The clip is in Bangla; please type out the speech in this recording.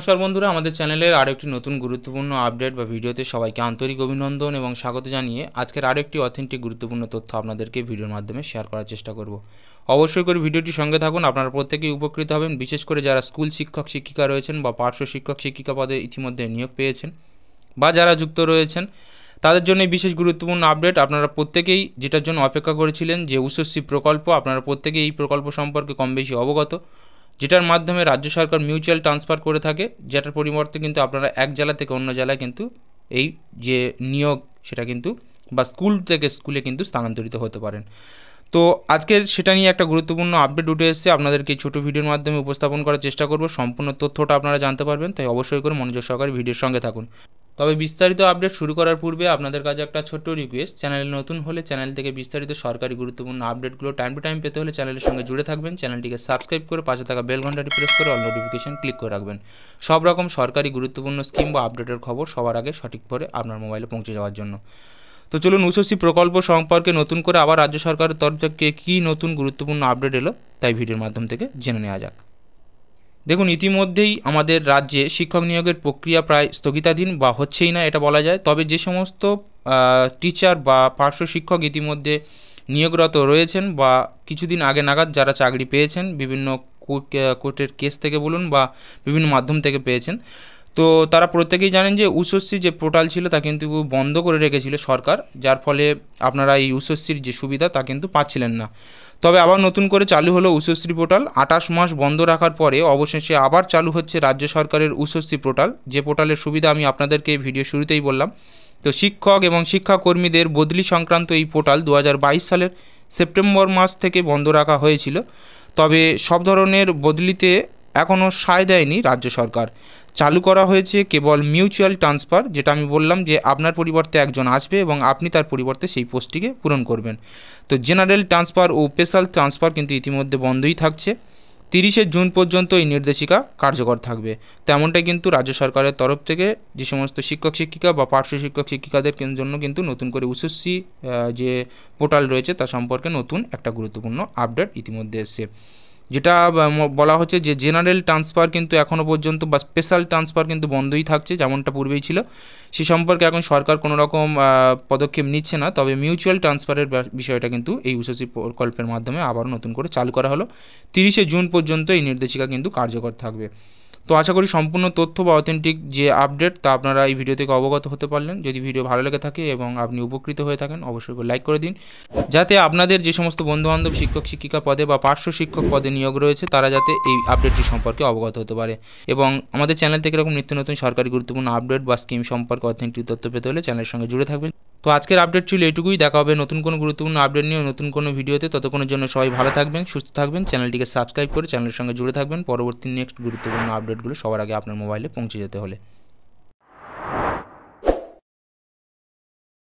নমস্কার বন্ধুরা, আমাদের চ্যানেলের আরও একটি নতুন গুরুত্বপূর্ণ আপডেট বা ভিডিওতে সবাইকে আন্তরিক অভিনন্দন এবং স্বাগত জানিয়ে আজকের আরও একটি অথেন্টিক গুরুত্বপূর্ণ তথ্য আপনাদেরকে ভিডিওর মাধ্যমে শেয়ার করার চেষ্টা করব। অবশ্যই করে ভিডিওটির সঙ্গে থাকুন, আপনারা প্রত্যেকেই উপকৃত হবেন। বিশেষ করে যারা স্কুল শিক্ষক শিক্ষিকা রয়েছেন বা পার্শ্ব শিক্ষক শিক্ষিকা পদে ইতিমধ্যে নিয়োগ পেয়েছেন বা যারা যুক্ত রয়েছেন তাদের জন্য বিশেষ গুরুত্বপূর্ণ আপডেট। আপনারা প্রত্যেকেই যেটার জন্য অপেক্ষা করেছিলেন, যে উষশ্রী প্রকল্প, আপনারা প্রত্যেকেই এই প্রকল্প সম্পর্কে কম বেশি অবগত, যেটার মাধ্যমে রাজ্য সরকার মিউচুয়াল ট্রান্সফার করে থাকে, যেটার পরিবর্তে কিন্তু আপনারা এক জেলা থেকে অন্য জেলায় কিন্তু এই যে নিয়োগ সেটা কিন্তু বা স্কুল থেকে স্কুলে কিন্তু স্থানান্তরিত হতে পারেন। তো আজকের সেটা নিয়ে একটা গুরুত্বপূর্ণ আপডেট উঠে এসেছে, আপনাদেরকে ছোটো ভিডিওর মাধ্যমে উপস্থাপন করার চেষ্টা করব। সম্পূর্ণ তথ্যটা আপনারা জানতে পারবেন, তাই অবশ্যই করে মনোযোগ সহকারে ভিডিওর সঙ্গে থাকুন। তবে বিস্তারিত আপডেট শুরু করার পূর্বে আপনাদের কাছে একটা ছোট্ট রিকোয়েস্ট, চ্যানেলে নতুন হলে চ্যানেল থেকে বিস্তারিত সরকারি গুরুত্বপূর্ণ আপডেটগুলো টাইম টু টাইম পেতে হলে চ্যানেলের সঙ্গে জুড়ে থাকবেন। চ্যানেলটিকে সাবস্ক্রাইব করে পাশে থাকা বেল ঘন্টাটি প্রেস করে অল নোটিফিকেশন ক্লিক করে রাখবেন। সব রকম সরকারি গুরুত্বপূর্ণ স্কিম বা আপডেটের খবর সবার আগে সঠিকভাবে আপনার মোবাইলে পৌঁছে যাওয়ার জন্য। তো চলুন উষশ্রী প্রকল্প সম্পর্কে নতুন করে আবার রাজ্য সরকারের তরফ থেকে কী নতুন গুরুত্বপূর্ণ আপডেট এলো তাই ভিডিওর মাধ্যম থেকে জেনে নেওয়া যাক। দেখুন, ইতিমধ্যেই আমাদের রাজ্যে শিক্ষক নিয়োগের প্রক্রিয়া প্রায় স্থগিতাধীন বা হচ্ছেই না এটা বলা যায়। তবে যে সমস্ত টিচার বা পার্শ্ব শিক্ষক ইতিমধ্যে নিয়োগরত রয়েছেন বা কিছুদিন আগে নাগাদ যারা চাকরি পেয়েছেন, বিভিন্ন কোর্টের কেস থেকে বলুন বা বিভিন্ন মাধ্যম থেকে পেয়েছেন, তো তারা প্রত্যেকেই জানেন যে উষশ্রী যে পোর্টাল ছিল তা কিন্তু বন্ধ করে রেখেছিল সরকার, যার ফলে আপনারা এই উষশ্রীর যে সুবিধা তা কিন্তু পাচ্ছিলেন না। তবে আবার নতুন করে চালু হলো উষশ্রী পোর্টাল। 28 মাস বন্ধ রাখার পরে অবশেষে আবার চালু হচ্ছে রাজ্য সরকারের উষশ্রী পোর্টাল, যে পোর্টালের সুবিধা আমি আপনাদেরকে ভিডিও শুরুতেই বললাম। তো শিক্ষক এবং শিক্ষাকর্মীদের বদলি সংক্রান্ত এই পোর্টাল 2022 সালের সেপ্টেম্বর মাস থেকে বন্ধ রাখা হয়েছিল। তবে সব ধরনের বদলিতে এখনও সায় দেয়নি রাজ্য সরকার। চালু করা হয়েছে কেবল মিউচুয়াল ট্রান্সফার, যেটা আমি বললাম যে আপনার পরিবর্তে একজন আসবে এবং আপনি তার পরিবর্তে সেই পোস্টটিকে পূরণ করবেন। তো জেনারেল ট্রান্সফার ও স্পেশাল ট্রান্সফার কিন্তু ইতিমধ্যে বন্ধই থাকছে। 30শে জুন পর্যন্ত এই নির্দেশিকা কার্যকর থাকবে। তেমনটাই কিন্তু রাজ্য সরকারের তরফ থেকে যে সমস্ত শিক্ষক শিক্ষিকা বা পার্শ্ব শিক্ষক শিক্ষিকাদের জন্য কিন্তু নতুন করে উষশ্রী যে পোর্টাল রয়েছে তা সম্পর্কে নতুন একটা গুরুত্বপূর্ণ আপডেট ইতিমধ্যে এসেছে, যেটা বলা হচ্ছে যে জেনারেল ট্রান্সফার কিন্তু এখনও পর্যন্ত বা স্পেশাল ট্রান্সফার কিন্তু বন্ধই থাকছে, যেমনটা পূর্বেই ছিল। সে সম্পর্কে এখন সরকার কোনো রকম পদক্ষেপ নিচ্ছে না। তবে মিউচুয়াল ট্রান্সফারের বিষয়টা কিন্তু এই উষশ্রী প্রকল্পের মাধ্যমে আবার নতুন করে চালু করা হলো। 30শে জুন পর্যন্ত এই নির্দেশিকা কিন্তু কার্যকর থাকবে। তো আশা করি সম্পূর্ণ তথ্য বা অথেন্টিক যে আপডেট তা আপনারা এই ভিডিও থেকে অবগত হতে পারলেন। যদি ভিডিও ভালো লেগে থাকে এবং আপনি উপকৃত হয়ে থাকেন অবশ্যই লাইক করে দিন, যাতে আপনাদের যে সমস্ত বন্ধুবান্ধব শিক্ষক শিক্ষিকা পদে বা পার্শ্ব শিক্ষক পদে নিয়োগ রয়েছে তারা যাতে এই আপডেটটি সম্পর্কে অবগত হতে পারে। এবং আমাদের চ্যানেল থেকে এরকম নিত্য নতুন সরকারি গুরুত্বপূর্ণ আপডেট বা স্কিম সম্পর্কে অথেন্টিক তথ্য পেতে হলে চ্যানেলের সঙ্গে জুড়ে থাকবেন। তো আজকের আপডেট ছিল এটুকুই। দেখা হবে নতুন কোনো গুরুত্বপূর্ণ আপডেট নিয়ে নতুন কোনো ভিডিওতে। ততক্ষণের জন্য সবাই ভালো থাকবেন, সুস্থ থাকবেন, চ্যানেলটিকে সাবস্ক্রাইব করে চ্যানেলের সঙ্গে জুড়ে থাকবেন পরবর্তী নেক্সট গুরুত্বপূর্ণ আপডেটগুলো সবার আগে আপনার মোবাইলে পৌঁছে যেতে হলে।